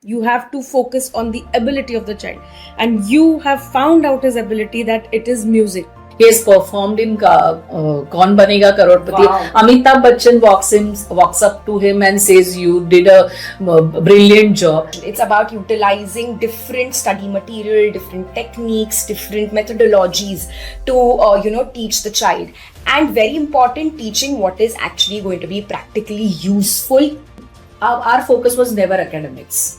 You have to focus on the ability of the child. And you have found out his ability that it is music. He has performed in Kaun Banega Crorepati. Wow. Amitabh Bachchan walks up to him and says, "You did a brilliant job." It's about utilizing different study material, different techniques, different methodologies to teach the child. And very important, teaching what is actually going to be practically useful. Our focus was never academics.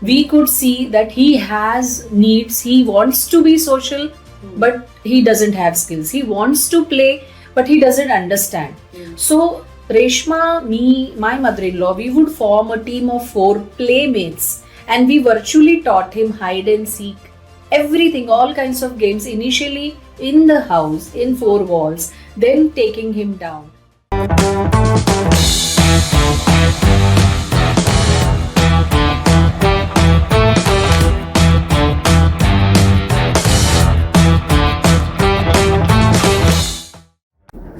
We could see that he has needs. He wants to be social, but he doesn't have skills. He wants to play, but he doesn't understand. So Reshma, me, my mother-in-law, we would form a team of 4 playmates, and we virtually taught him hide and seek, everything, all kinds of games, initially in the house, in 4 walls, then taking him down.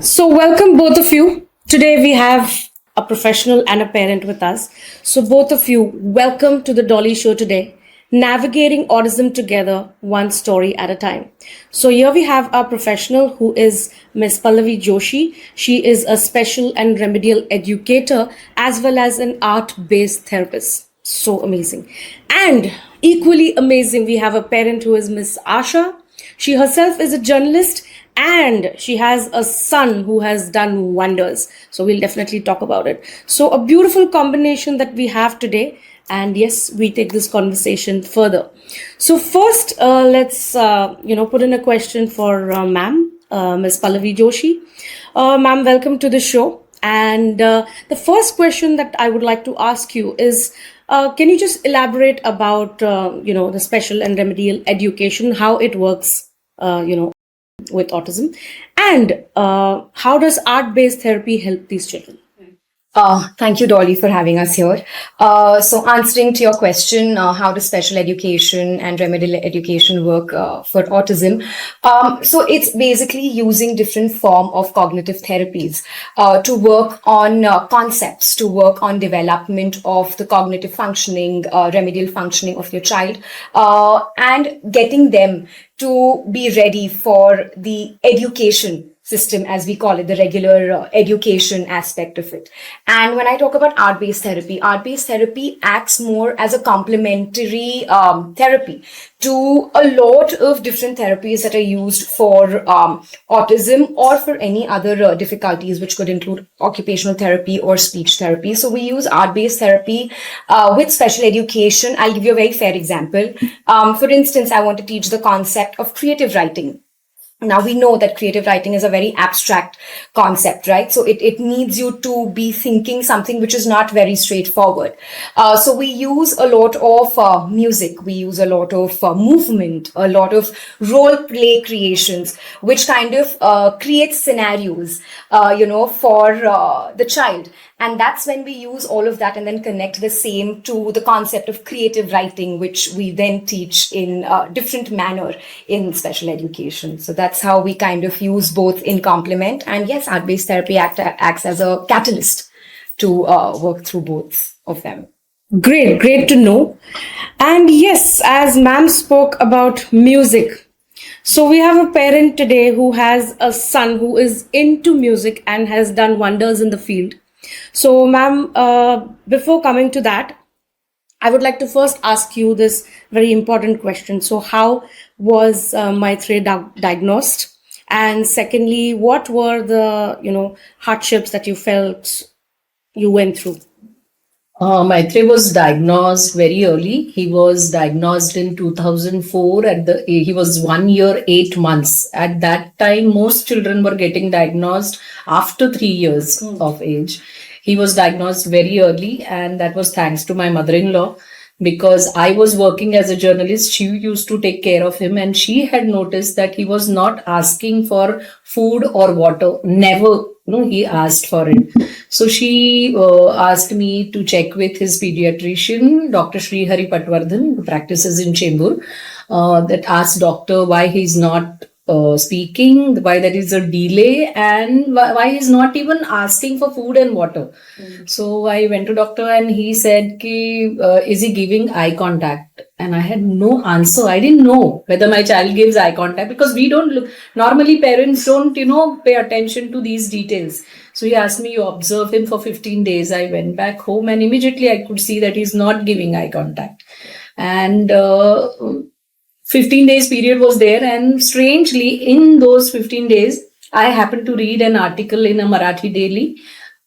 So, welcome both of you. Today we have a professional and a parent with us. So, both of you, welcome to the Dolly Show today, navigating autism together, one story at a time. So, here we have our professional who is Miss Pallavi Joshi. She is a special and remedial educator as well as an art-based therapist. So amazing. And equally amazing, we have a parent who is Miss Asha. She herself is a journalist and she has a son who has done wonders. So we'll definitely talk about it. So a beautiful combination that we have today. And yes, we take this conversation further. So first, let's put in a question for ma'am, Ms. Pallavi Joshi. Ma'am, welcome to the show. And the first question that I would like to ask you is, can you just elaborate about the special and remedial education, how it works, with autism, and how does art-based therapy help these children? Thank you, Dolly, for having us here. So answering to your question, how does special education and remedial education work for autism? So it's basically using different form of cognitive therapies to work on concepts, to work on development of the cognitive functioning, remedial functioning of your child, and getting them to be ready for the education system, as we call it, the regular education aspect of it. And when I talk about art-based therapy acts more as a complementary therapy to a lot of different therapies that are used for autism or for any other difficulties, which could include occupational therapy or speech therapy. So we use art-based therapy with special education. I'll give you a very fair example. For instance, I want to teach the concept of creative writing. Now, we know that creative writing is a very abstract concept, right? So it needs you to be thinking something which is not very straightforward. So we use a lot of music, we use a lot of movement, a lot of role play creations, which kind of creates scenarios, for the child. And that's when we use all of that and then connect the same to the concept of creative writing, which we then teach in a different manner in special education. So that's how we kind of use both in complement. And yes, art-based therapy acts as a catalyst to work through both of them. Great to know. And yes, as ma'am spoke about music, so we have a parent today who has a son who is into music and has done wonders in the field. So, ma'am, before coming to that, I would like to first ask you this very important question. So, how was Maitreya diagnosed? And secondly, what were the hardships that you felt you went through? Maitreya was diagnosed very early. He was diagnosed in 2004 he was 1 year, 8 months. At that time, most children were getting diagnosed after 3 years of age. He was diagnosed very early, and that was thanks to my mother-in-law, because I was working as a journalist. She used to take care of him, and she had noticed that he was not asking for food or water. Never, he asked for it. So she asked me to check with his pediatrician, Dr. Sri Hari Patwardhan, who practices in Chembur, that asked doctor why he's not speaking, why there is a delay, and why he's not even asking for food and water. So I went to doctor and he said, ki, is he giving eye contact? And I had no answer. I didn't know whether my child gives eye contact because we don't look, normally parents don't, pay attention to these details. So he asked me, you observe him for 15 days. I went back home and immediately I could see that he's not giving eye contact. And 15 days period was there, and strangely in those 15 days I happened to read an article in a Marathi daily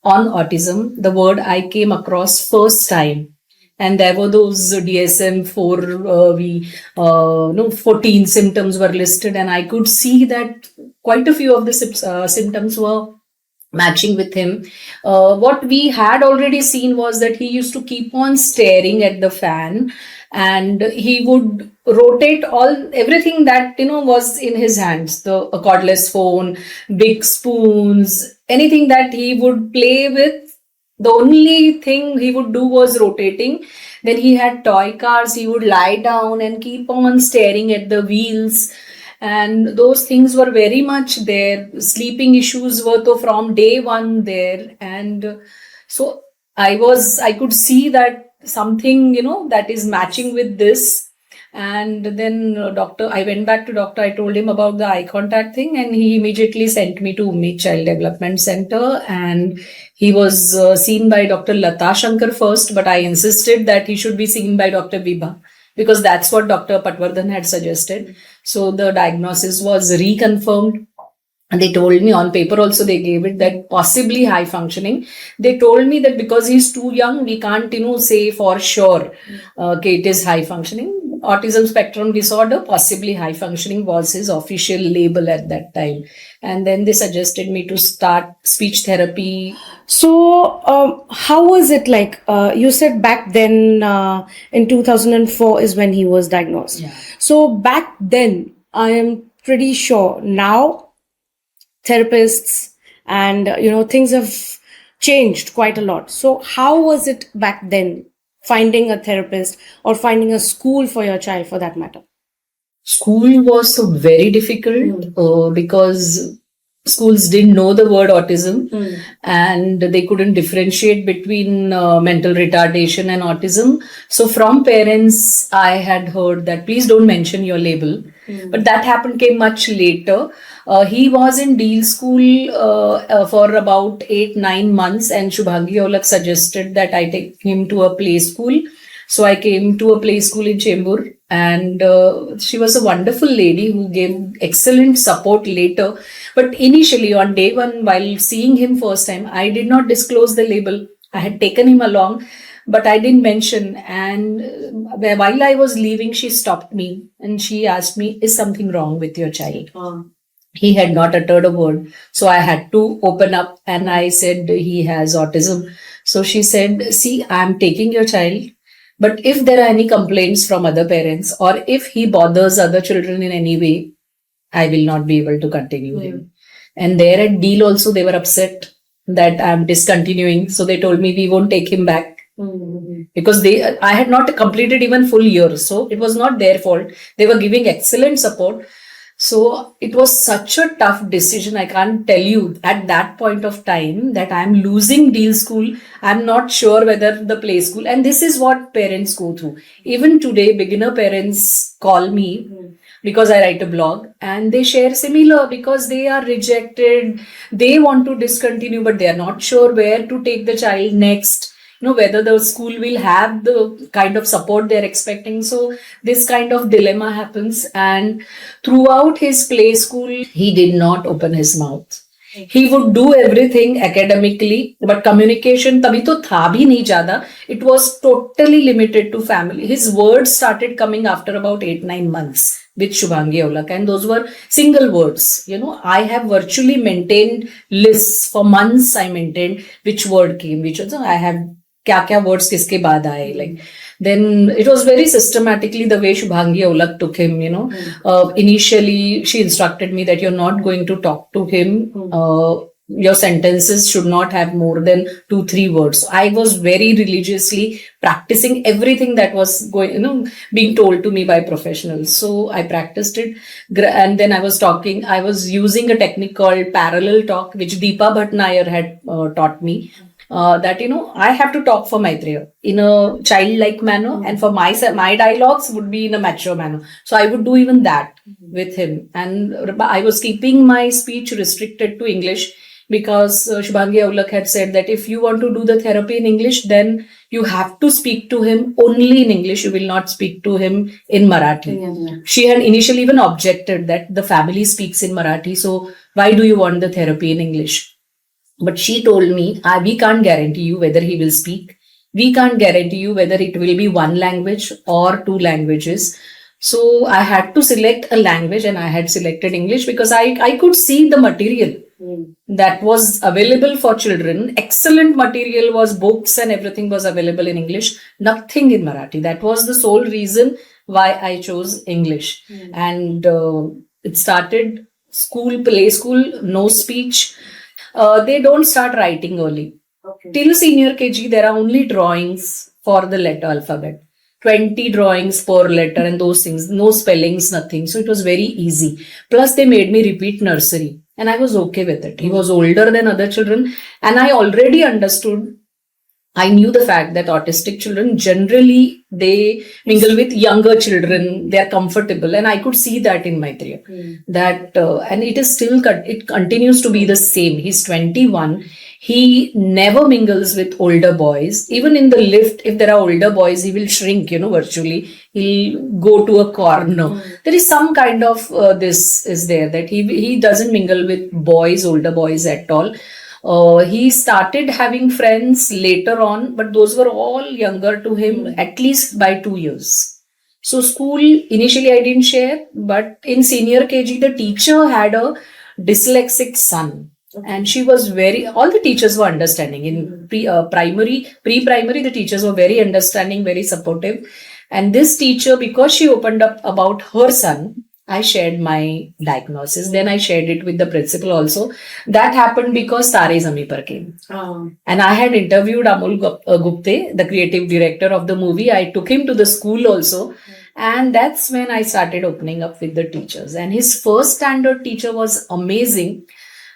on autism. The word I came across first time, and there were those DSM-4 14 symptoms were listed, and I could see that quite a few of the symptoms were matching with him. What we had already seen was that he used to keep on staring at the fan, and he would rotate everything that was in his hands, a cordless phone, big spoons, anything that he would play with. The only thing he would do was rotating. Then he had toy cars. He would lie down and keep on staring at the wheels. And those things were very much there. Sleeping issues were from day one there. And so I could see that something, that is matching with this. And then I went back to doctor. I told him about the eye contact thing, and he immediately sent me to Umid Child Development Center. And he was seen by Dr. Lata Shankar first, but I insisted that he should be seen by Dr. Vibha, because that's what Dr. Patwardhan had suggested. So the diagnosis was reconfirmed. And they told me on paper also, they gave it that possibly high functioning. They told me that because he's too young, we can't, say for sure it is high functioning. Autism spectrum disorder, possibly high functioning was his official label at that time. And then they suggested me to start speech therapy. So, how was it like? You said back then in 2004 is when he was diagnosed. Yeah. So, back then, I am pretty sure now therapists and, things have changed quite a lot. So, how was it back then, finding a therapist or finding a school for your child for that matter? School was very difficult because schools didn't know the word autism and they couldn't differentiate between mental retardation and autism. So from parents, I had heard that please don't mention your label. But that came much later. He was in Deal School for about 8-9 months, and Shubhangi Aulak suggested that I take him to a play school. So I came to a play school in Chembur, and she was a wonderful lady who gave excellent support later. But initially on day one, while seeing him first time, I did not disclose the label. I had taken him along, but I didn't mention. And while I was leaving, she stopped me and she asked me, is something wrong with your child? He had not uttered a word. So I had to open up and I said, he has autism. So she said, see, I'm taking your child. But if there are any complaints from other parents or if he bothers other children in any way, I will not be able to continue him. And there at Deal also, they were upset that I'm discontinuing. So they told me we won't take him back. Because I had not completed even full year. So it was not their fault. They were giving excellent support. So it was such a tough decision. I can't tell you at that point of time that I'm losing Deal School. I'm not sure whether the play school. And this is what parents go through. Even today, beginner parents call me because I write a blog and they share similar because they are rejected. They want to discontinue, but they are not sure where to take the child next. Whether the school will have the kind of support they're expecting. So this kind of dilemma happens. And throughout his play school, he did not open his mouth. He would do everything academically, but communication tabhi to tha bhi nahi jada. It was totally limited to family. His words started coming after about 8-9 months with Shubhangi Aulak, and those were single words. I have virtually maintained lists for months. I maintained which word came, which was I have kya words kiske baad aaye. Like then it was very systematically the way Shubhangi Aulak took him. Initially she instructed me that you're not going to talk to him your sentences should not have more than 2-3 words. I was very religiously practicing everything that was going, being told to me by professionals. So I practiced it. And then I was using a technique called parallel talk, which Deepa Bhatnagar had taught me. That I have to talk for Maitreya in a childlike manner, and for my dialogues would be in a mature manner. So I would do even that with him, and I was keeping my speech restricted to English because Shubhangi Aulak had said that if you want to do the therapy in English, then you have to speak to him only in English. You will not speak to him in Marathi. Yeah. She had initially even objected that the family speaks in Marathi, so why do you want the therapy in English? But she told me, we can't guarantee you whether he will speak. We can't guarantee you whether it will be one language or 2 languages. So I had to select a language, and I had selected English because I could see the material that was available for children. Excellent material was books and everything was available in English, nothing in Marathi. That was the sole reason why I chose English. And it started play school, no speech. They don't start writing early. Okay. Till senior KG, there are only drawings for the letter alphabet. 20 drawings per letter and those things. No spellings, nothing. So it was very easy. Plus, they made me repeat nursery. And I was okay with it. He was older than other children. And I already understood. I knew the fact that autistic children generally they mingle with younger children. They are comfortable, and I could see that in Maitreya. That and it is still it continues to be the same. He's 21. He never mingles with older boys. Even in the lift, if there are older boys, he will shrink. Virtually he'll go to a corner. There is some kind of this is there that he doesn't mingle with older boys at all. He started having friends later on, but those were all younger to him, at least by 2 years. So school, initially I didn't share, but in senior KG, the teacher had a dyslexic son. And she was all the teachers were understanding. In pre-primary, the teachers were very understanding, very supportive. And this teacher, because she opened up about her son, I shared my diagnosis. Then I shared it with the principal also. That happened because Tare Zameen Par came. And I had interviewed Amol Gupte, the creative director of the movie. I took him to the school also. And that's when I started opening up with the teachers. And his first standard teacher was amazing.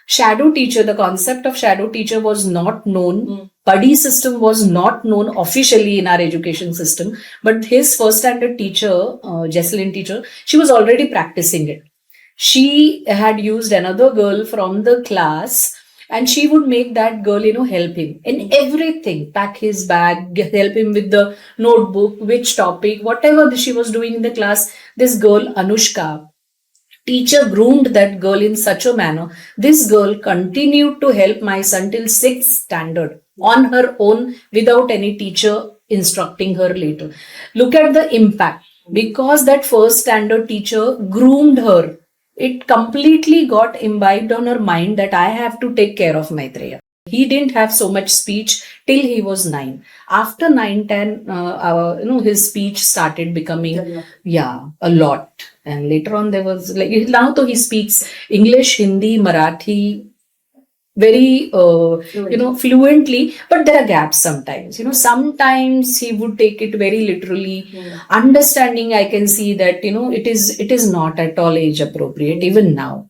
Shadow teacher, the concept of shadow teacher was not known. Buddy system was not known officially in our education system. But his first standard teacher, Jesselyn teacher, she was already practicing it. She had used another girl from the class, and she would make that girl, help him in everything. Pack his bag, help him with the notebook, which topic, whatever she was doing in the class. This girl, Anushka, teacher groomed that girl in such a manner. This girl continued to help my son till 6th standard on her own without any teacher instructing her later. Look at the impact. Because that first standard teacher groomed her, it completely got imbibed on her mind that I have to take care of Maitreya. He didn't have so much speech till he was 9. After 9, 10, his speech started becoming, a lot. And later on, there was now he speaks English, Hindi, Marathi very, fluently, but there are gaps sometimes. Sometimes he would take it very literally. Understanding, I can see that, it is not at all age appropriate, even now.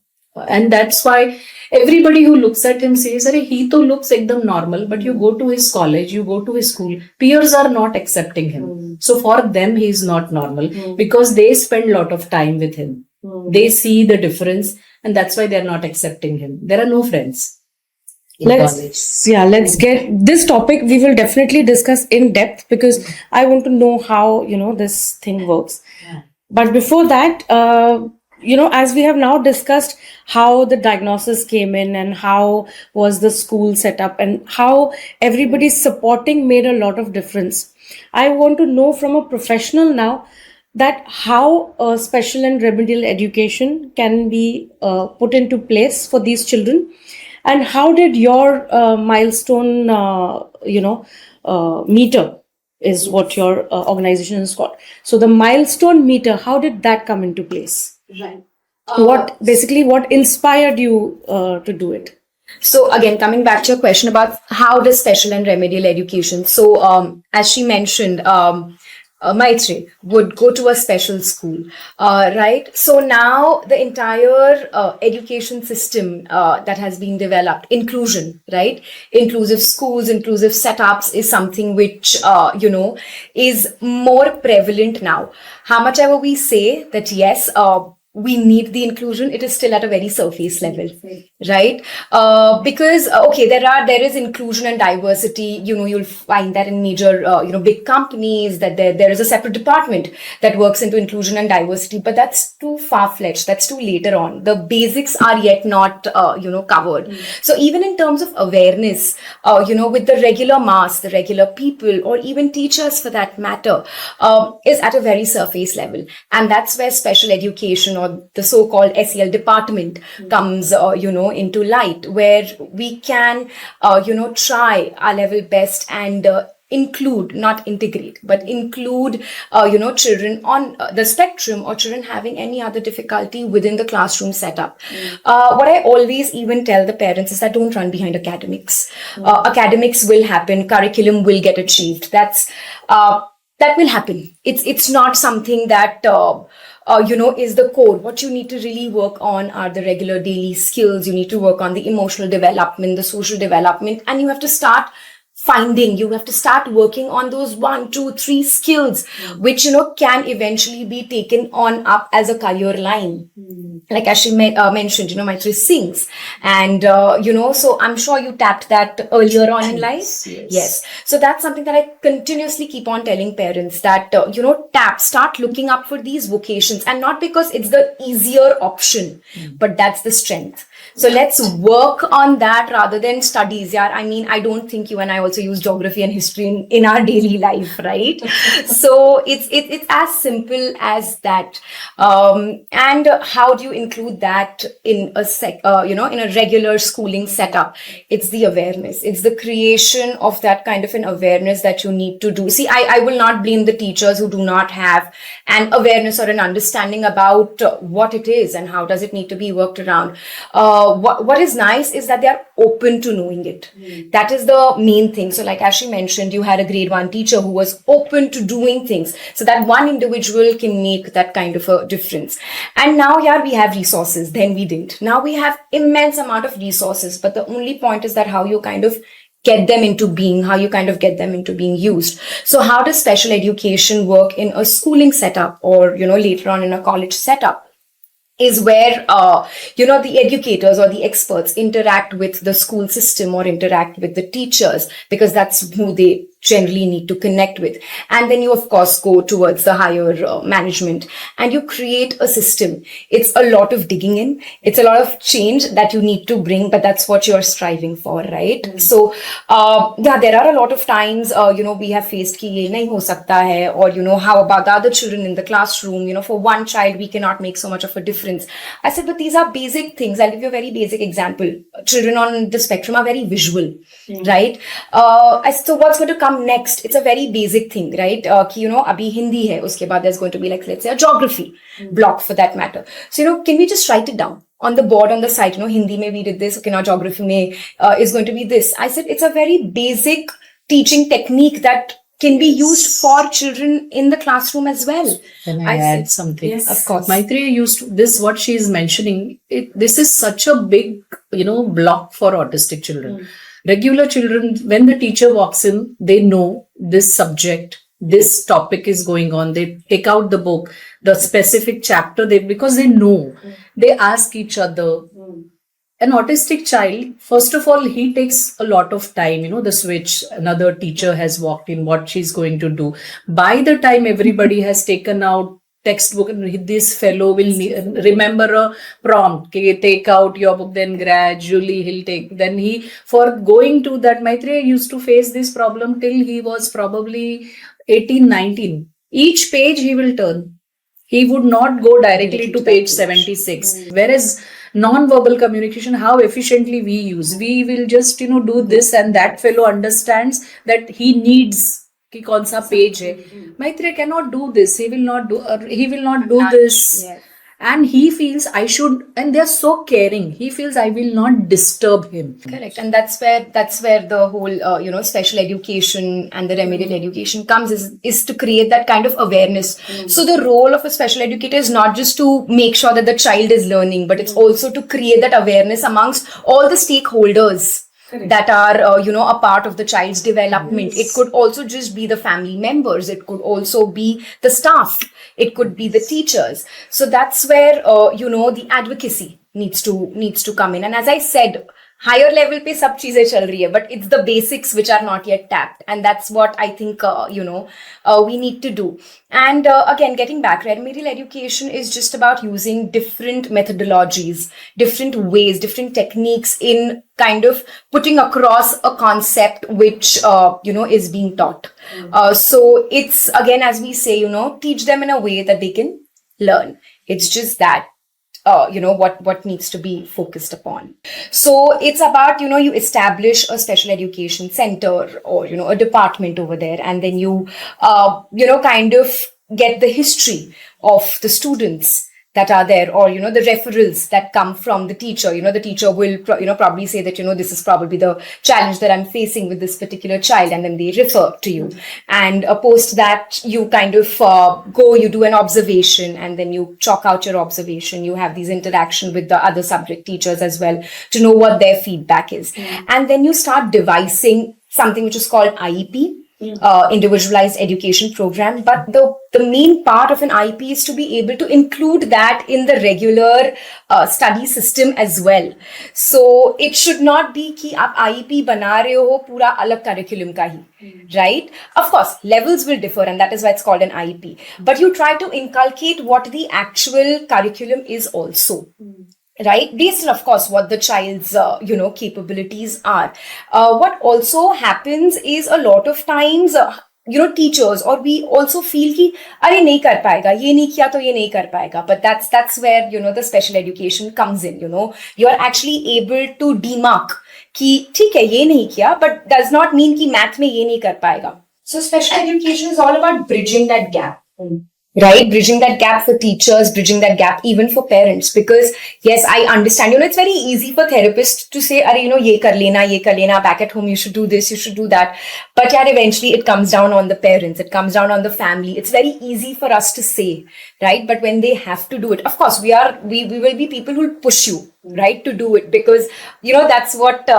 And that's why everybody who looks at him says, he to looks ekdam normal, but you go to his college, you go to his school, peers are not accepting him. So for them, he is not normal because they spend a lot of time with him. They see the difference, and that's why they're not accepting him. There are no friends. Let's get this topic. We will definitely discuss in depth because I want to know how, this thing works. But before that, as we have now discussed how the diagnosis came in and how was the school set up and how everybody's supporting made a lot of difference. I want to know from a professional now that how special and remedial education can be put into place for these children, and how did your milestone, meter is what your organization is called. So the milestone meter, how did that come into place? Right. What inspired you to do it? So again, coming back to your question about how does special and remedial education. So as she mentioned, Maitreya would go to a special school, right? So now the entire education system that has been developed, inclusion, right? Inclusive schools, inclusive setups is something which, is more prevalent now. How much ever we say that, yes, we need the inclusion, it is still at a very surface level, right? Because okay, there is inclusion and diversity, you'll find that in major big companies, that there is a separate department that works into inclusion and diversity, but that's too far-fetched, that's too later on. The basics are yet not covered. So even in terms of awareness, with the regular mass, the regular people, or even teachers for that matter, is at a very surface level. And that's where special education, or the so-called SEL department, comes into light, where we can try our level best and include, not integrate, but include children on the spectrum, or children having any other difficulty within the classroom setup. What I always even tell the parents is that don't run behind academics. Academics will happen, curriculum will get achieved. That will happen. It's not something that is the core. What you need to really work on are the regular daily skills. You need to work on the emotional development, the social development, and you have to start working on those 1, 2, 3 skills, which can eventually be taken on up as a career line. Like as she mentioned, Maitreya sings, and so I'm sure you tapped that earlier on in life. Yes. So that's something that I continuously keep on telling parents, that start looking up for these vocations, and not because it's the easier option, but that's the strength. So let's work on that rather than studies. Yeah, I mean, I don't think you and I also use geography and history in our daily life, right? So it's as simple as that. And how do you include that in in a regular schooling setup? It's the awareness. It's the creation of that kind of an awareness that you need to do. See, I will not blame the teachers who do not have an awareness or an understanding about what it is and how does it need to be worked around. What is nice is that they are open to knowing it. That is the main thing. So like as she mentioned, you had a grade 1 teacher who was open to doing things. So that one individual can make that kind of a difference. And now here we have resources. Then we didn't. Now we have immense amount of resources. But the only point is that how you kind of get them into being, how you kind of get them into being used. So how does special education work in a schooling setup, or, later on in a college setup? Is where, the educators or the experts interact with the school system or interact with the teachers, because that's who they generally need to connect with. And then you, of course, go towards the higher management and you create a system. It's a lot of digging in. It's a lot of change that you need to bring, but that's what you're striving for, right? So, there are a lot of times, we have faced ki ye nahi ho sakta hai, or, how about the other children in the classroom? For one child, we cannot make so much of a difference. I said, but these are basic things. I'll give you a very basic example. Children on the spectrum are very visual, right? I said, so what's going to come next? It's a very basic thing, right? Abhi Hindi hai, uske baad there's going to be, like, let's say, a geography block for that matter. So, can we just write it down on the board on the side? Hindi mein we did this, okay, now geography mein is going to be this. I said, it's a very basic teaching technique that can be used for children in the classroom as well. Can I add something? Yes, of course. Maitreya used to, this, what she is mentioning, this is such a big, block for autistic children. Regular children, when the teacher walks in, they know this subject, this topic is going on. They take out the book, the specific chapter, because they know. They ask each other. An autistic child, first of all, he takes a lot of time, the switch, another teacher has walked in, what she's going to do. By the time everybody has taken out textbook, this fellow will remember a prompt, take out your book, then gradually he'll take, then for going to that, Maitreya used to face this problem till he was probably 18, 19. Each page he will turn. He would not go directly to page 76. Whereas non-verbal communication, how efficiently we use. We will just, do this, and that fellow understands that he needs कि कौन सा page है. Maitreya cannot do this. He will not do this. Yes. and he feels I should, and they're so caring. He feels I will not disturb him. Correct, and that's where the whole special education and the remedial education comes, is to create that kind of awareness. So the role of a special educator is not just to make sure that the child is learning, but it's also to create that awareness amongst all the stakeholders. Correct. That are a part of the child's development. Yes. It could also just be the family members. It could also be the staff. It could be the teachers. So that's where the advocacy needs to come in. And as I said, higher level pe sab cheeze chal rahi hai, but it's the basics which are not yet tapped, and that's what I think we need to do. And again, getting back, remedial education is just about using different methodologies, different ways, different techniques in kind of putting across a concept which is being taught. So it's, again, as we say, teach them in a way that they can learn. It's just that what needs to be focused upon. So it's about, you establish a special education center or, a department over there, and then you, kind of get the history of the students that are there, or, the referrals that come from the teacher. The teacher will, probably say that, this is probably the challenge that I'm facing with this particular child. And then they refer to you. And post that, you kind of you do an observation, and then you chalk out your observation. You have these interaction with the other subject teachers as well to know what their feedback is. And then you start devising something which is called IEP. Individualized education program, but the main part of an IEP is to be able to include that in the regular study system as well. So it should not be कि आप IEP बना रहे हो पूरा अलग curriculum का ही, right? Of course, levels will differ, and that is why it's called an IEP. But you try to inculcate what the actual curriculum is also. Right, based on, of course, what the child's capabilities are. What also happens is a lot of times teachers, or we also feel कि अरे नहीं कर पाएगा, ये नहीं किया तो ये नहीं कर पाएगा. But that's where the special education comes in. You are actually able to demark कि ठीक है ये नहीं किया, but does not mean कि math में ये नहीं कर पाएगा. So special education is all about bridging that gap. Right, bridging that gap for teachers, bridging that gap even for parents, because yes, I understand, it's very easy for therapists to say, ye kar lena, back at home you should do this, you should do that. But yeah, eventually it comes down on the parents, it comes down on the family. It's very easy for us to say, right? But when they have to do it, of course, we will be people who will push you, right, to do it, because, that's what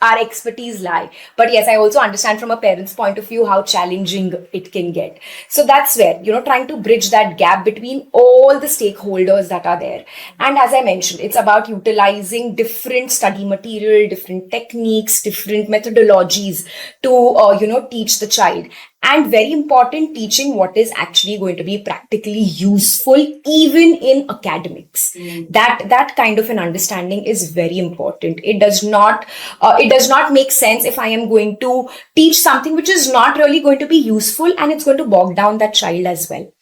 our expertise lie. But yes, I also understand from a parent's point of view how challenging it can get. So that's where, trying to bridge that gap between all the stakeholders that are there. And as I mentioned, it's about utilizing different study material, different techniques, different methodologies to, teach the child. And very important, teaching what is actually going to be practically useful, even in academics. That kind of an understanding is very important. It does not make sense if I am going to teach something which is not really going to be useful, and it's going to bog down that child as well.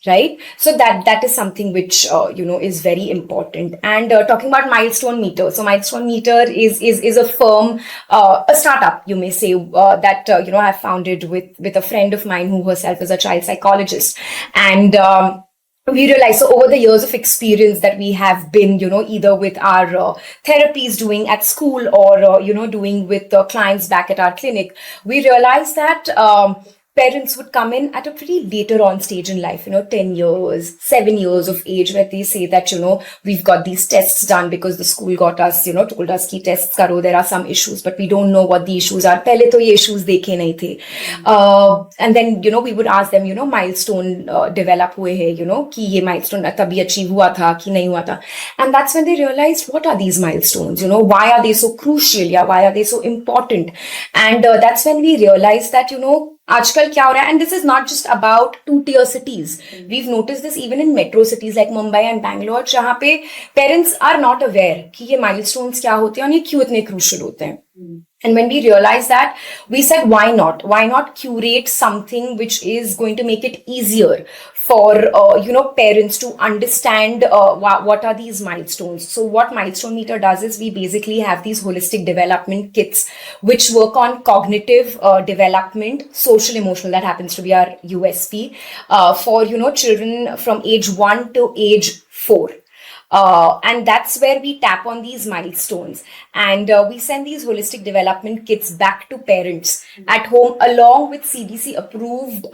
Right? So that is something which, is very important. And talking about Milestone Meter. So Milestone Meter is a firm, a startup, you may say, that, I founded with a friend of mine who herself is a child psychologist. And, we realize, so over the years of experience that we have been, either with our therapies doing at school, or, doing with clients back at our clinic, we realized that, parents would come in at a pretty later on stage in life, 10 years, 7 years of age, where they say that, we've got these tests done because the school got us, told us ki tests karo, there are some issues, but we don't know what the issues are. Pehle to ye issues dekhe nahi the. And then, we would ask them, milestone develop hue hai, ki ye milestone tabhi achieve hua tha, ki nahi hua tha. And that's when they realized, what are these milestones? Why are they so crucial? Yeah, why are they so important? And that's when we realized that, आजकल क्या हो रहा है, and this is not just about two-tier cities. We've noticed this even in metro cities like Mumbai and Bangalore, जहाँ पे parents are not aware कि ये milestones क्या होते हैं और ये क्यों इतने crucial होते हैं. And when we realized that, we said, why not? Why not curate something which is going to make it easier for, parents to understand what are these milestones. So what Milestone Meter does is we basically have these holistic development kits which work on cognitive development, social emotional, that happens to be our USP, for, children from age 1 to age 4. And that's where we tap on these milestones, and we send these holistic development kits back to parents at home along with CDC approved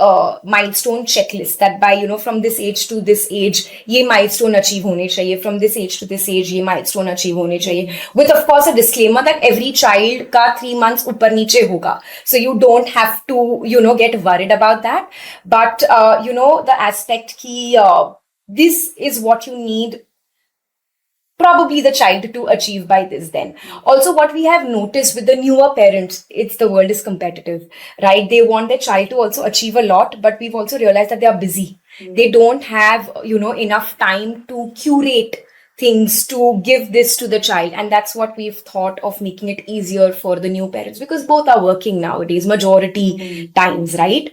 milestone checklist that by from this age to this age ye milestone achieve hone chahiye, from this age to this age ye milestone achieve hone chahiye, with of course a disclaimer that every child ka 3 months upar niche hoga, so you don't have to get worried about that. But the aspect ki this is what you need probably the child to achieve by this. Then also what we have noticed with the newer parents, it's the world is competitive, right? They want their child to also achieve a lot, but we've also realized that they are busy. They don't have enough time to curate things to give this to the child, and that's what we've thought of making it easier for the new parents, because both are working nowadays majority times, right?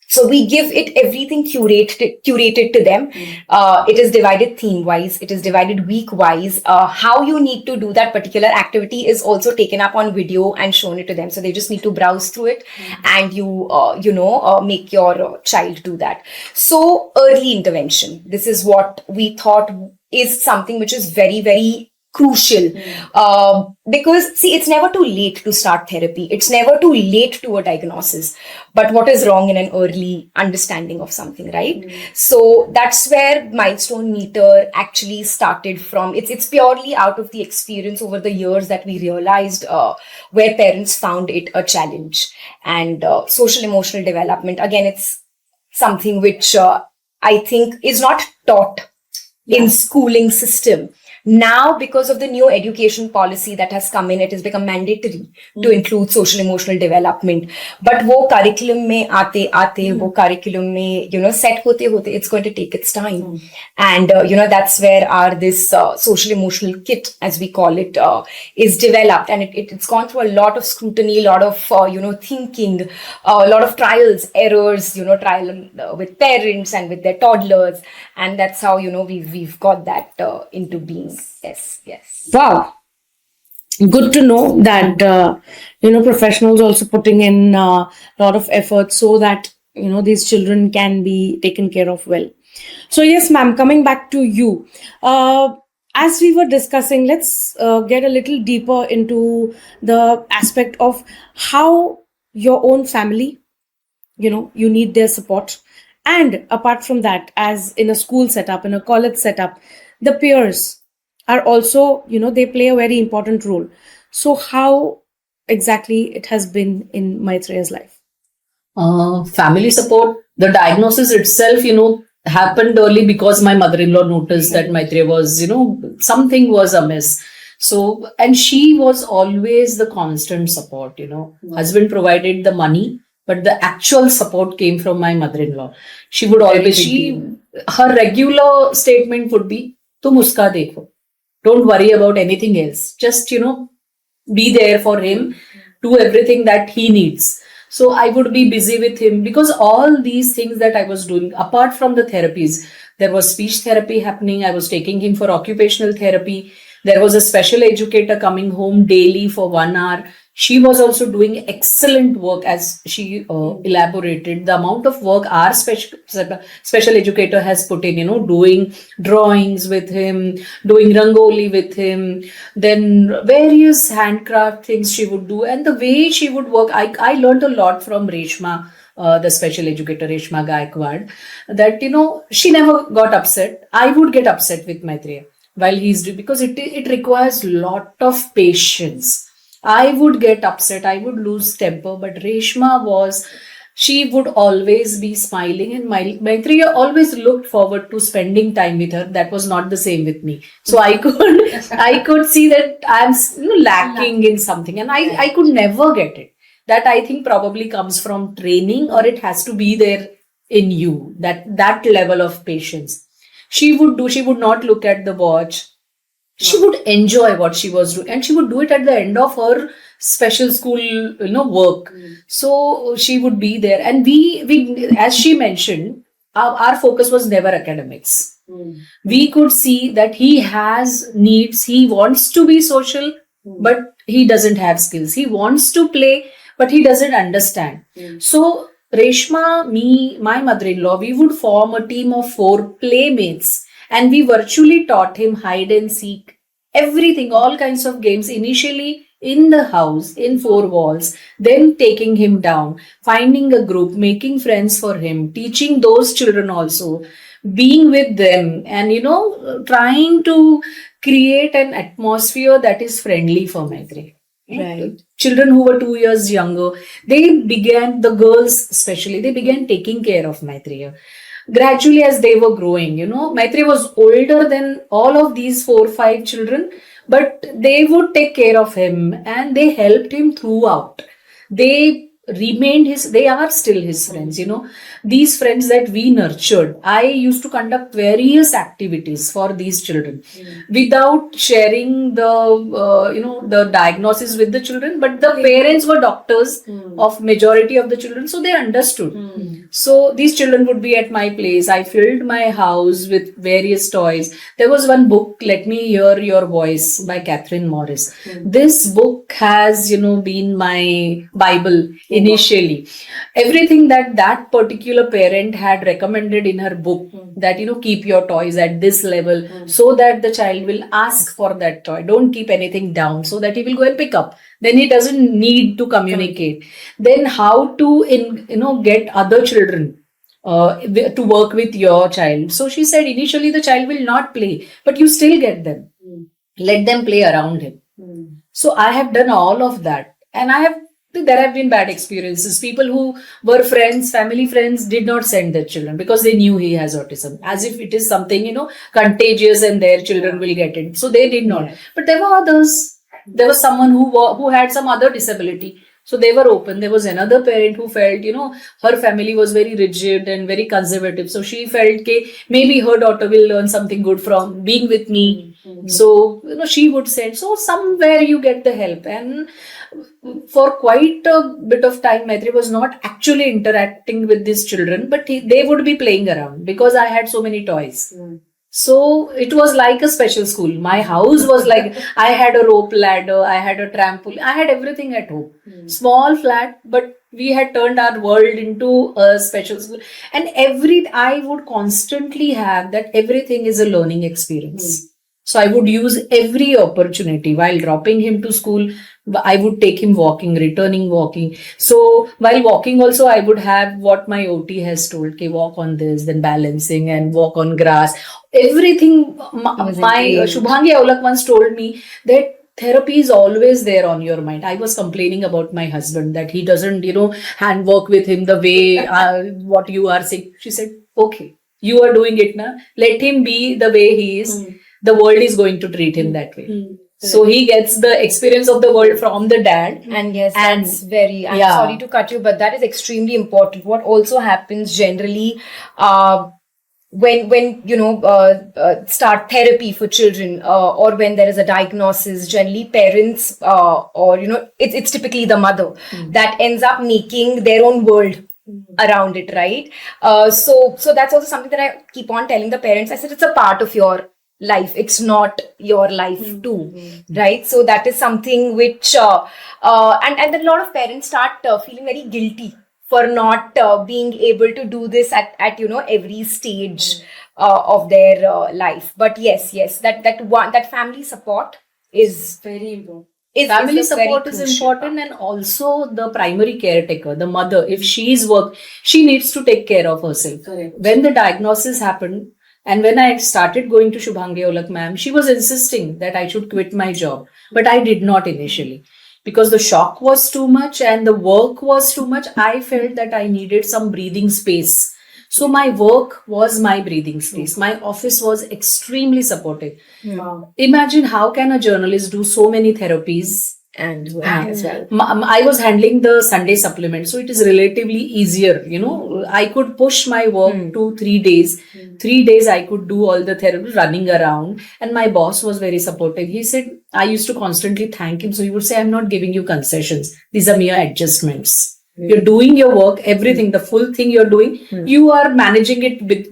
So we give it everything curated to them. It is divided theme wise. It is divided week wise. How you need to do that particular activity is also taken up on video and shown it to them. So they just need to browse through it, and you make your child do that. So early intervention. This is what we thought is something which is very, very crucial, because see, it's never too late to start therapy. It's never too late to a diagnosis. But what is wrong in an early understanding of something, right? So that's where milestone meter actually started from. It's purely out of the experience over the years that we realized where parents found it a challenge. And social emotional development, again, it's something which I think is not taught in schooling system. Now, because of the new education policy that has come in, it has become mandatory to include social emotional development. But wo curriculum mein aate, wo curriculum mein, set hote, it's going to take its time. And, that's where our this social emotional kit, as we call it, is developed. And it's gone through a lot of scrutiny, a lot of, thinking, a lot of trials, errors, trial with parents and with their toddlers. And that's how, we've got that into being. Yes. Wow. Good to know that, professionals also putting in a lot of effort so that, these children can be taken care of well. So yes, ma'am, coming back to you. As we were discussing, let's get a little deeper into the aspect of how your own family, you need their support. And apart from that, as in a school setup, in a college setup, the peers are also, they play a very important role. So how exactly it has been in Maitreya's life? Family support, the diagnosis itself, happened early because my mother-in-law noticed that Maitreya was, something was amiss. So, and she was always the constant support, Husband provided the money, but the actual support came from my mother-in-law. She would always, her regular statement would be, "Tum uska dekho. Don't worry about anything else. Just, be there for him, do everything that he needs." So I would be busy with him, because all these things that I was doing, apart from the therapies, there was speech therapy happening. I was taking him for occupational therapy. There was a special educator coming home daily for 1 hour. She was also doing excellent work, as she elaborated. The amount of work our special educator has put in, doing drawings with him, doing rangoli with him, then various handcraft things she would do. And the way she would work, I learned a lot from Reshma, the special educator, Reshma Gaikwad, that, she never got upset. I would get upset with Maitreya while he's doing, because it requires a lot of patience. I would get upset, I would lose temper, but Reshma she would always be smiling, and Maitreya always looked forward to spending time with her. That was not the same with me. So I could see that I'm lacking in something, and I could never get it. That I think probably comes from training, or it has to be there in you, that level of patience. She would not look at the watch. She would enjoy what she was doing, and she would do it at the end of her special school, work. So she would be there, and we as she mentioned, our focus was never academics. We could see that he has needs. He wants to be social, but he doesn't have skills. He wants to play, but he doesn't understand. So Reshma, me, my mother-in-law, we would form a team of 4 playmates. And we virtually taught him hide and seek, everything, all kinds of games, initially in the house, in four walls, then taking him down, finding a group, making friends for him, teaching those children also, being with them, and trying to create an atmosphere that is friendly for Maitreya. Right. Children who were 2 years younger, the girls especially, they began taking care of Maitreya. Gradually, as they were growing, Maitreya was older than all of these 4 5 children, but they would take care of him and they helped him throughout. They are still his friends, these friends that we nurtured. I used to conduct various activities for these children without sharing the diagnosis with the children, but the parents were doctors of majority of the children, so they understood. So these children would be at my place. I filled my house with various toys. There was one book, Let Me Hear Your Voice by Catherine Morris. This book has, been my Bible initially. Everything that particular parent had recommended in her book, that, keep your toys at this level so that the child will ask for that toy. Don't keep anything down so that he will go and pick up. Then he doesn't need to communicate. Then how to, get other children to work with your child. So she said initially the child will not play, but you still get them. Let them play around him. So I have done all of that. And there have been bad experiences. People who were friends, family friends, did not send their children because they knew he has autism, as if it is something, contagious and their children will get it. So they did not. But there were others. There was someone who had some other disability. So they were open. There was another parent who felt, her family was very rigid and very conservative. So she felt, okay, maybe her daughter will learn something good from being with me. So, she would send. So somewhere you get the help. And for quite a bit of time, Maitreya was not actually interacting with these children, but they would be playing around because I had so many toys. So it was like a special school. My house was like, I had a rope ladder, I had a trampoline, I had everything at home. Small flat, but we had turned our world into a special school. And I would constantly have that everything is a learning experience. So I would use every opportunity while dropping him to school. I would take him walking, returning walking. So while walking also, I would have what my OT has told, okay, walk on this, then balancing and walk on grass. Everything. My Shubhangi Aulak once told me that therapy is always there on your mind. I was complaining about my husband that he doesn't, hand work with him the way what you are saying. She said, okay, you are doing it now. Let him be the way he is. The world is going to treat him that way. So he gets the experience of the world from the dad. And yes, that's I'm sorry to cut you, but that is extremely important. What also happens generally when start therapy for children or when there is a diagnosis, generally parents or it's typically the mother that ends up making their own world around it, right? So that's also something that I keep on telling the parents. I said it's a part of your life, it's not your life too, right? So that is something which and then a lot of parents start feeling very guilty for not being able to do this at every stage of their life. But yes, that family support is very important. Family support is important, and also the primary caretaker, the mother, if she is she needs to take care of herself. Correct. When the diagnosis happened, and when I started going to Shubhangi Aulak ma'am, she was insisting that I should quit my job. But I did not initially. Because the shock was too much and the work was too much, I felt that I needed some breathing space. So my work was my breathing space. My office was extremely supportive. Wow. Imagine how can a journalist do so many therapies and as well. I was handling the Sunday supplement, so it is relatively easier. I could push my work to 3 days. 3 days I could do all the therapy running around, and my boss was very supportive. He said, I used to constantly thank him. So he would say, I'm not giving you concessions. These are mere adjustments. You're doing your work, everything, the full thing you're doing. You are managing it with,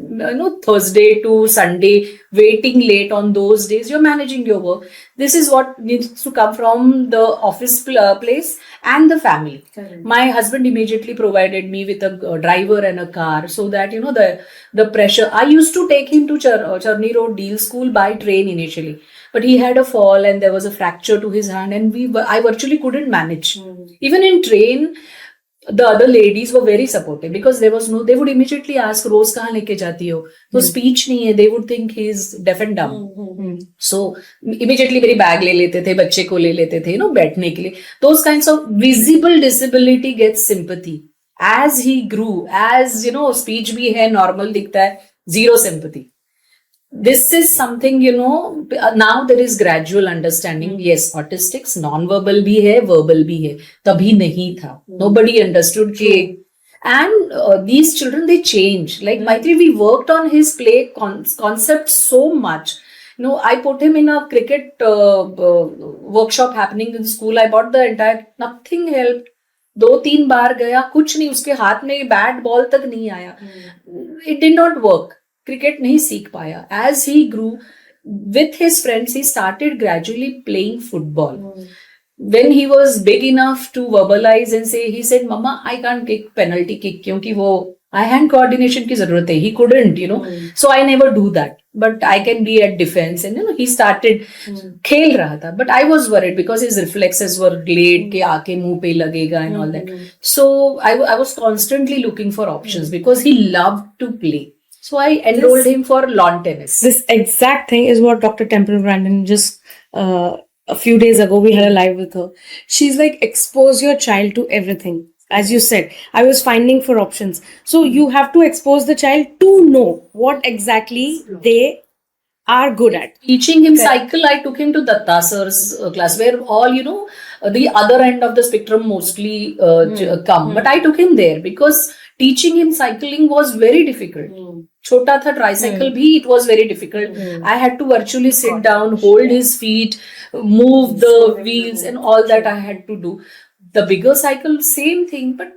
Thursday to Sunday, waiting late on those days. You're managing your work. This is what needs to come from the office place and the family. Correct. My husband immediately provided me with a driver and a car, so that, the pressure. I used to take him to Charni Road Deal School by train initially. But he had a fall and there was a fracture to his hand, and I virtually couldn't manage. Even in train, the other ladies were very supportive, because they would immediately ask, Rose kahan leke jati ho? So speech nahi hai, they would think he's deaf and dumb. So immediately मेरी bag ले लेते थे, बच्चे को ले लेते थे, बैठने के लिए. Those kinds of visible disability gets sympathy. As he grew, as speech भी है, normal दिखता है, zero sympathy. This is something, now there is gradual understanding. Yes, autistics, non-verbal bhi hai, verbal bhi hai. Tabhi nahi tha. Nobody understood. And these children, they change. Like Maitreya, we worked on his play concept so much. I put him in a cricket workshop happening in school. I bought the entire, nothing helped. 2-3 बार गया, कुछ नहीं, उसके हाथ में bat ball तक नहीं आया. It did not work. Cricket नहीं सीख पाया. As he grew with his friends, he started gradually playing football. When he was big enough to verbalize and say, he said, Mama, I can't kick penalty kick क्योंकि वो eye hand coordination की जरूरत है. He couldn't, So I never do that. But I can be at defense. And he started खेल रहा था. But I was worried because his reflexes were delayed कि आके मुंह पे लगेगा and all that. So I was constantly looking for options because he loved to play. So I enrolled him for lawn tennis. This exact thing is what Dr. Temple Brandon just a few days ago, we had a live with her. She's like, expose your child to everything. As you said, I was finding for options. So you have to expose the child to know what exactly they are good at. Teaching him cycle, I took him to Datta sir's class, where all, the other end of the spectrum mostly come. But I took him there because teaching him cycling was very difficult. Chota tha tricycle bhi, it was very difficult. I had to virtually sit down, hold his feet, move the wheels, and all that I had to do. The bigger cycle, same thing, but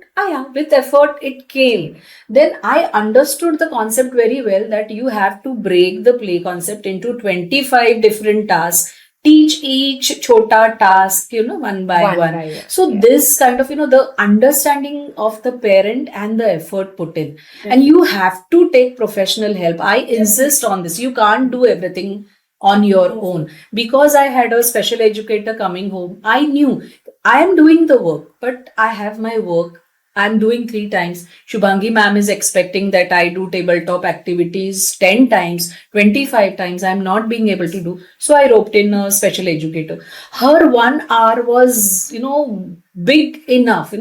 with effort it came. Then I understood the concept very well, that you have to break the play concept into 25 different tasks. Teach each chota task, one by one. So this kind of, the understanding of the parent and the effort put in. And you have to take professional help. I insist on this. You can't do everything on your own. Because I had a special educator coming home, I knew I am doing the work, but I have my work. I'm doing 3 times. Shubhangi ma'am is expecting that I do tabletop activities 10 times, 25 times. I'm not being able to do. So I roped in a special educator. Her 1 hour was, big enough,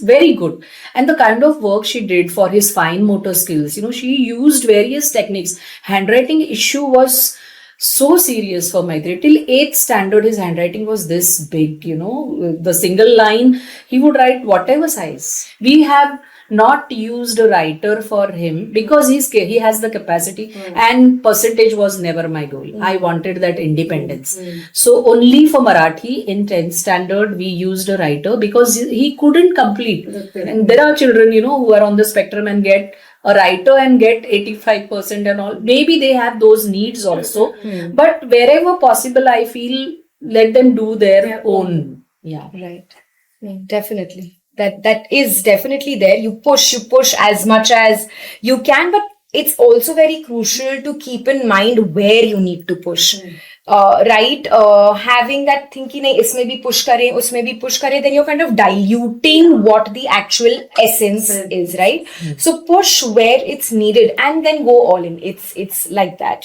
very good. And the kind of work she did for his fine motor skills, she used various techniques. Handwriting issue was so serious for Maitreya. Till 8th standard, his handwriting was this big, the single line, he would write whatever size. We have not used a writer for him because he has the capacity, and percentage was never my goal. I wanted that independence. So only for Marathi in 10th standard, we used a writer because he couldn't complete. And there are children, who are on the spectrum and get a writer and get 85% and all. Maybe they have those needs also. But wherever possible, I feel let them do their own. Yeah. Right. Definitely. That is definitely there. You push as much as you can, but it's also very crucial to keep in mind where you need to push. Right? Having that thinking, isme bhi push kare, usme bhi push kare, then you're kind of diluting what the actual essence is, right? So push where it's needed and then go all in. It's like that,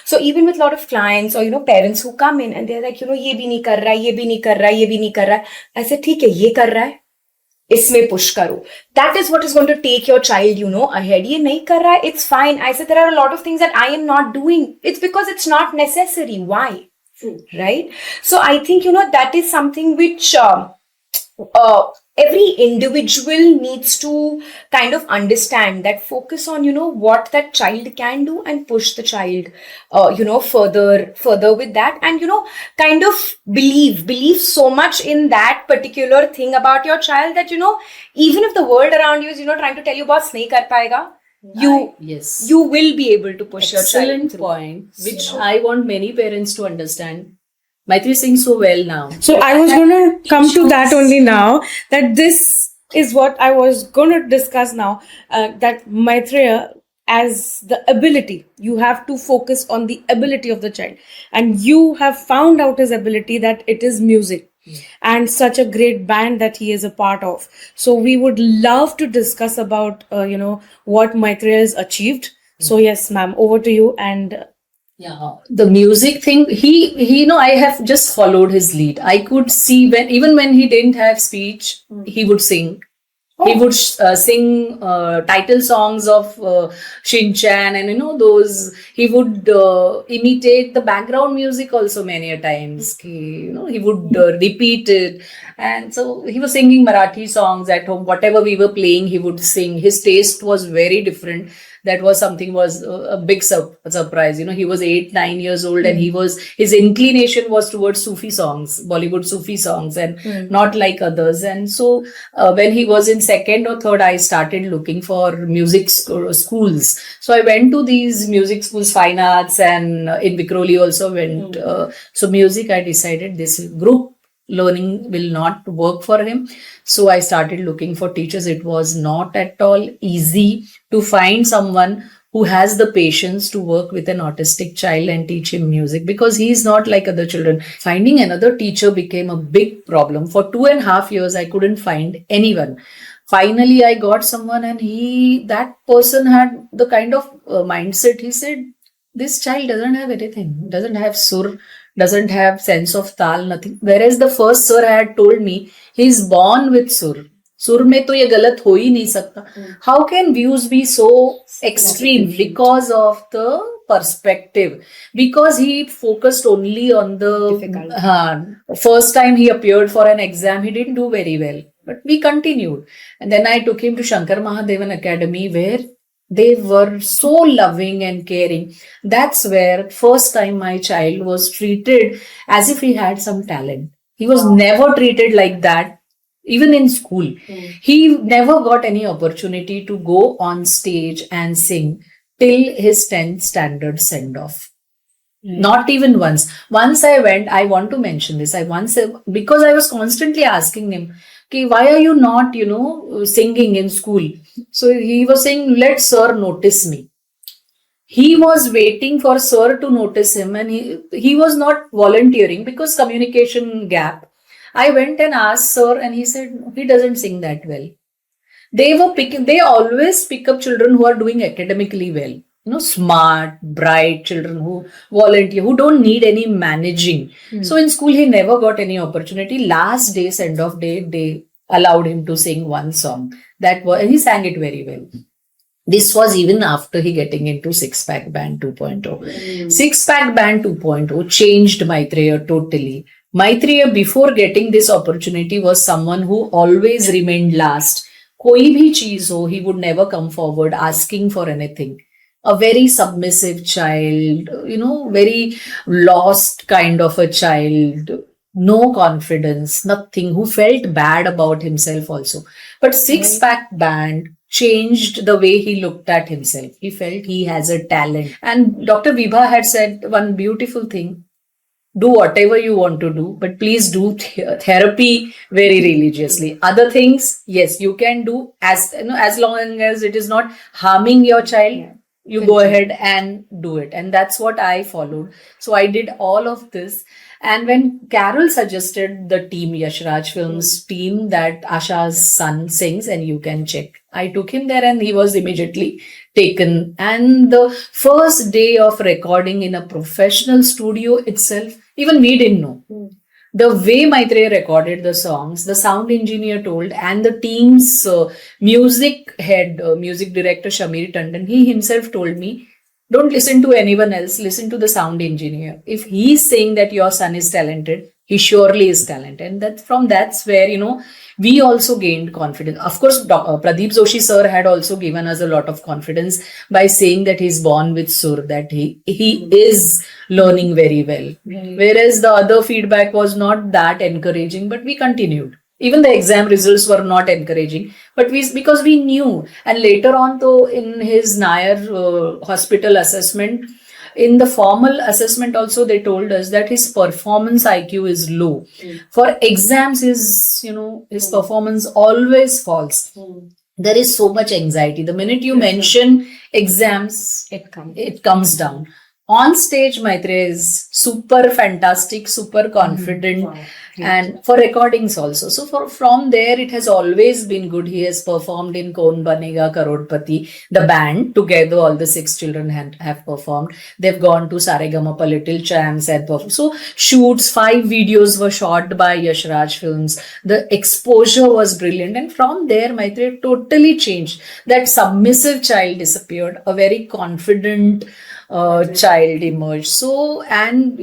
So even with a lot of clients or, parents who come in and they're like, ye bhi nahi kar raha, ye bhi nahi kar raha, ye bhi nahi kar raha. I said, theek hai, ye kar raha hai. इसमें push करो. That is what is going to take your child, ahead. ये नहीं कर रहा है, it's fine. I said there are a lot of things that I am not doing. It's because it's not necessary. Why? Right? So I think, that is something which every individual needs to kind of understand that, focus on, what that child can do, and push the child, further with that, and, kind of believe so much in that particular thing about your child that, even if the world around you is, trying to tell you about nahi kar payega, Yes. you will be able to push your child Excellent through. point, which I want many parents to understand. Maitri sings so well now. So I was going to come to that only now, that this is what I was going to discuss now, that Maitreya, as the ability, you have to focus on the ability of the child, and you have found out his ability, that it is music, and such a great band that he is a part of. So we would love to discuss about what Maitreya has achieved. So yes, ma'am, over to you. And Yeah, the music thing, I have just followed his lead. I could see even when he didn't have speech, he would sing. He would sing title songs of Shin-chan, and those. He would imitate the background music also many a times. He would repeat it, and so he was singing Marathi songs at home. Whatever we were playing, he would sing. His taste was very different. That was a big surprise. He was 8-9 years old, and his inclination was towards Sufi songs, Bollywood Sufi songs, and not like others. And so when he was in second or third, I started looking for music schools. So I went to these music schools, fine arts, and in Vikroli also went. So music, I decided this group learning will not work for him. So I started looking for teachers. It was not at all easy to find someone who has the patience to work with an autistic child and teach him music, because he is not like other children. Finding another teacher became a big problem. For 2.5 years, I couldn't find anyone. Finally, I got someone, and that person had the kind of mindset. He said, this child doesn't have anything, doesn't have sur, doesn't have sense of tal, nothing. Whereas the first sir had told me, he's born with sur. Sur mein to ye galat ho hi nahi sakta. How can views be so extreme? Because of the perspective. Because he focused only on the first time he appeared for an exam, he didn't do very well. But we continued. And then I took him to Shankar Mahadevan Academy, where they were so loving and caring. That's where first time my child was treated as if he had some talent. He was never treated like that, even in school. He never got any opportunity to go on stage and sing till his 10th standard send off. Not even once. Once I went, I want to mention this. Because I was constantly asking him, okay, why are you not, singing in school? So he was saying, let sir notice me. He was waiting for sir to notice him, and he was not volunteering because communication gap. I went and asked sir, and he said, he doesn't sing that well. They always pick up children who are doing academically well. Smart, bright children who volunteer, who don't need any managing. So in school, he never got any opportunity. Last day, send off day, they allowed him to sing one song. And he sang it very well. This was even after he getting into Six Pack Band 2.0. Six Pack Band 2.0 changed Maitreya totally. Maitreya, before getting this opportunity, was someone who always remained last. Koi bhi cheez ho, he would never come forward asking for anything. A very submissive child, very lost kind of a child, no confidence, nothing, who felt bad about himself also. But Six Pack Band changed the way he looked at himself. He felt he has a talent. And Dr. Vibha had said one beautiful thing: do whatever you want to do, but please do therapy very religiously. Other things, yes, you can do as long as it is not harming your child. You go ahead and do it. And that's what I followed. So I did all of this. And when Carol suggested the team, Yashraj Films team, that Asha's son sings and you can check, I took him there and he was immediately taken. And the first day of recording in a professional studio itself, even we didn't know. The way Maitreya recorded the songs, the sound engineer told, and the team's music head, music director Shamir Tandon, he himself told me, Don't listen to anyone else. Listen to the sound engineer. If he's saying that your son is talented, he surely is talented. And that's where, we also gained confidence. Of course, Pradeep Joshi sir had also given us a lot of confidence by saying that he's born with sur, that he is learning very well. Whereas the other feedback was not that encouraging, but we continued. Even the exam results were not encouraging, but because we knew. And later on, though, in his Nair hospital assessment, in the formal assessment also, they told us that his performance IQ is low. For exams, his performance always falls. There is so much anxiety. The minute you mention exams, it comes down. On stage, Maitreya is super fantastic, super confident, and for recordings also. So from there, it has always been good. He has performed in Kaun Banega Karodpati, the band. Together, all the 6 children have performed. They've gone to Saregamapa Little Champs and performed. So shoots, 5 videos were shot by Yashraj Films. The exposure was brilliant. And from there, Maitreya totally changed. That submissive child disappeared. A very confident child emerged. So, and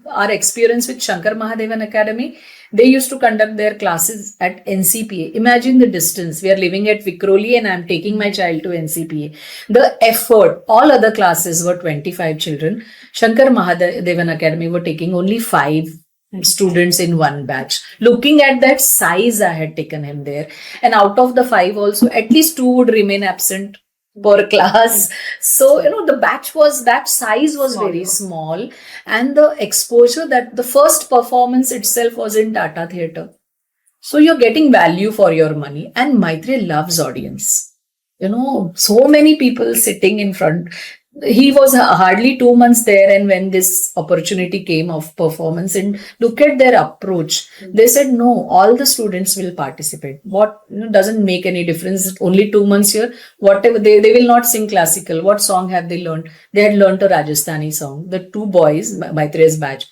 our experience with Shankar Mahadevan Academy, they used to conduct their classes at NCPA. Imagine the distance. We are living at Vikroli and I'm taking my child to NCPA. The effort, all other classes were 25 children. Shankar Mahadevan Academy were taking only 5 students in one batch. Looking at that size, I had taken him there. And out of the 5 also, at least 2 would remain absent per class. So, the batch that size was very small, and the exposure, that the first performance itself was in Tata Theatre. So you're getting value for your money, and Maitreya loves audience. So many people sitting in front. He was hardly 2 months there, and when this opportunity came of performance, and look at their approach, they said, no, all the students will participate. What doesn't make any difference, only 2 months here, whatever, they will not sing classical. What song have they learned? They had learned a Rajasthani song. The 2 boys, Maitreya's batch,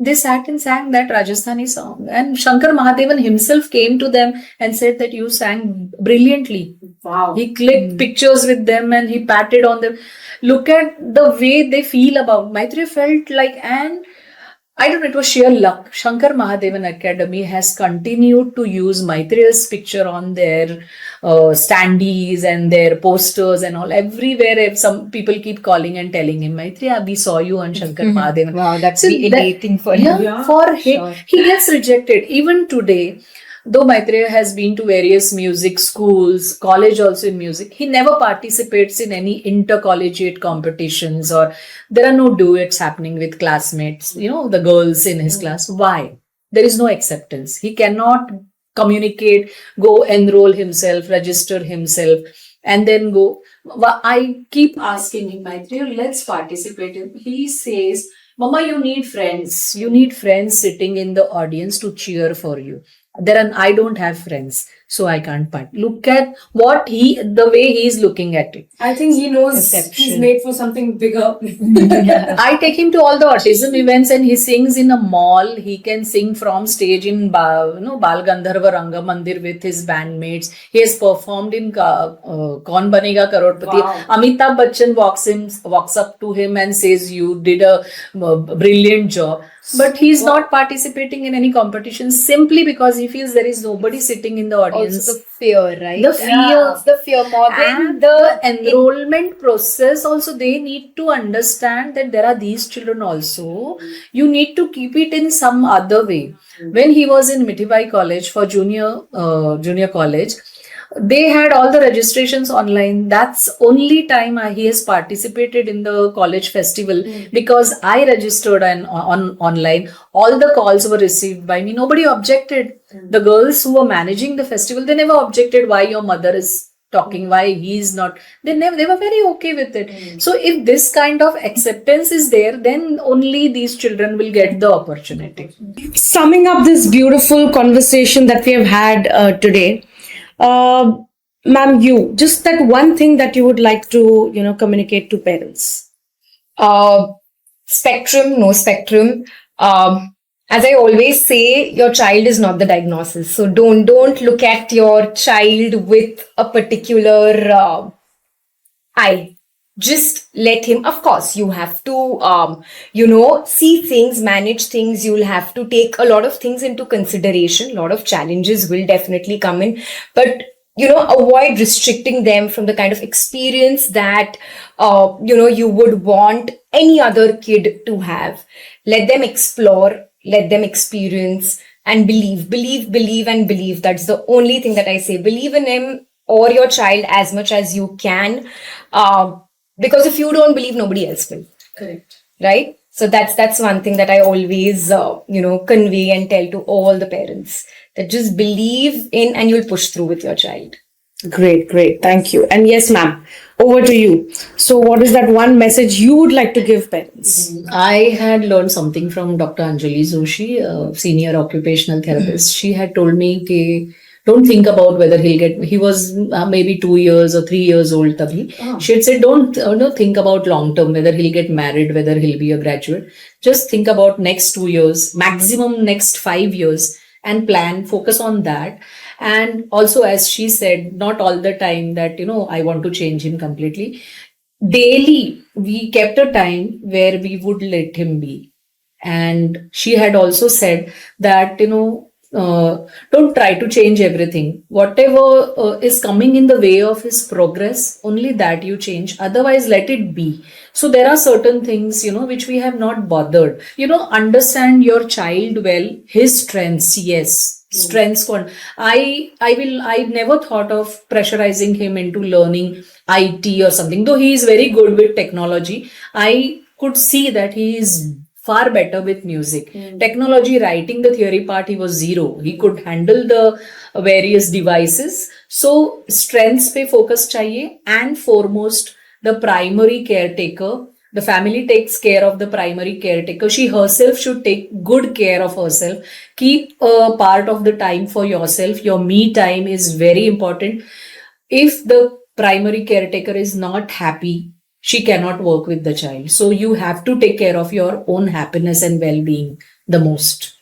they sat and sang that Rajasthani song. And Shankar Mahadevan himself came to them and said that you sang brilliantly. Wow. He clicked pictures with them and he patted on them. Look at the way they feel about Maitreya felt like, and I don't know, it was sheer luck. Shankar Mahadevan Academy has continued to use Maitreya's picture on their standees and their posters and all. Everywhere, if some people keep calling and telling him, Maitreya, we saw you on Shankar Mahadevan. Wow, that's elating for him. Yeah, for him. Sure. He gets rejected. Even today, though Maitreya has been to various music schools, college also in music, he never participates in any intercollegiate competitions, or there are no duets happening with classmates, the girls in his class. Why? There is no acceptance. He cannot communicate, go enroll himself, register himself, and then go. I keep asking him, Maitreya, let's participate. He says, Mama, you need friends. You need friends sitting in the audience to cheer for you. I don't have friends, so I can't part. Look at the way he's looking at it. I think he knows he's made for something bigger. I take him to all the autism events and he sings in a mall. He can sing from stage in Bal Gandharva Ranga Mandir with his bandmates. He has performed in Kaun Banega Karodpati. Wow. Amitabh Bachchan walks up to him and says, you did a brilliant job. But he's not participating in any competition simply because he feels there is nobody sitting in the audience. Also the fear, right? The fear more than the enrollment process. Also, they need to understand that there are these children also. You need to keep it in some other way. When he was in Mitibai College for junior college, they had all the registrations online. That's only time he has participated in the college festival, because I registered on online. All the calls were received by me. Nobody objected. The girls who were managing the festival, they never objected why your mother is talking, why he's not. They were very okay with it. So if this kind of acceptance is there, then only these children will get the opportunity. Summing up this beautiful conversation that we have had today, ma'am, just that one thing that you would like to, communicate to parents. Spectrum, no spectrum. As I always say, your child is not the diagnosis. So don't look at your child with a particular eye. Just let him. Of course, you have to, see things, manage things. You'll have to take a lot of things into consideration. A lot of challenges will definitely come in, but avoid restricting them from the kind of experience that, you would want any other kid to have. Let them explore, let them experience, and believe, and believe. That's the only thing that I say. Believe in him or your child as much as you can. Because if you don't believe, nobody else will. Correct. Right? So that's one thing that I always, convey and tell to all the parents, that just believe in and you'll push through with your child. Great. Thank you. And yes, ma'am, over to you. So what is that one message you would like to give parents? I had learned something from Dr. Anjali Joshi, a senior occupational therapist. She had told me, कि don't think about whether he was maybe 2 years or 3 years old tabhi. She had said, don't think about long term, whether he'll get married, whether he'll be a graduate. Just think about next 2 years, maximum next 5 years, and plan, focus on that. And also, as she said, not all the time that, I want to change him completely. Daily, we kept a time where we would let him be. And she had also said that, don't try to change everything. Whatever is coming in the way of his progress, only that you change. Otherwise, let it be. So there are certain things, which we have not bothered. Understand your child well, his strengths, yes. Strengths. I never thought of pressurizing him into learning IT or something. Though he is very good with technology, I could see that he is far better with music. Technology, writing the theory part, he was zero. He could handle the various devices. So strengths pe focus chahiye, and foremost, the primary caretaker. The family takes care of the primary caretaker. She herself should take good care of herself. Keep a part of the time for yourself. Your me time is very important. If the primary caretaker is not happy, she cannot work with the child. So you have to take care of your own happiness and well-being the most.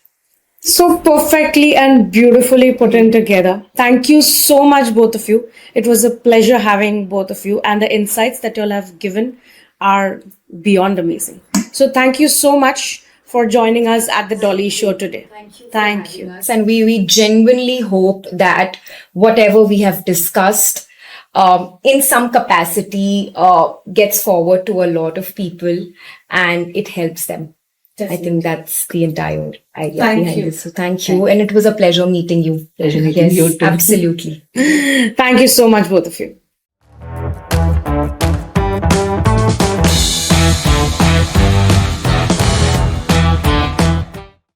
So perfectly and beautifully put in together. Thank you so much, both of you. It was a pleasure having both of you, and the insights that you all have given are beyond amazing. So thank you so much for joining us at the Dolly Show today. Thank you. And we genuinely hope that whatever we have discussed in some capacity gets forward to a lot of people and it helps them. Definitely. I think that's the entire idea behind this. So thank you. And it was a pleasure meeting you. Pleasure meeting you too. Absolutely. Thank you so much, both of you.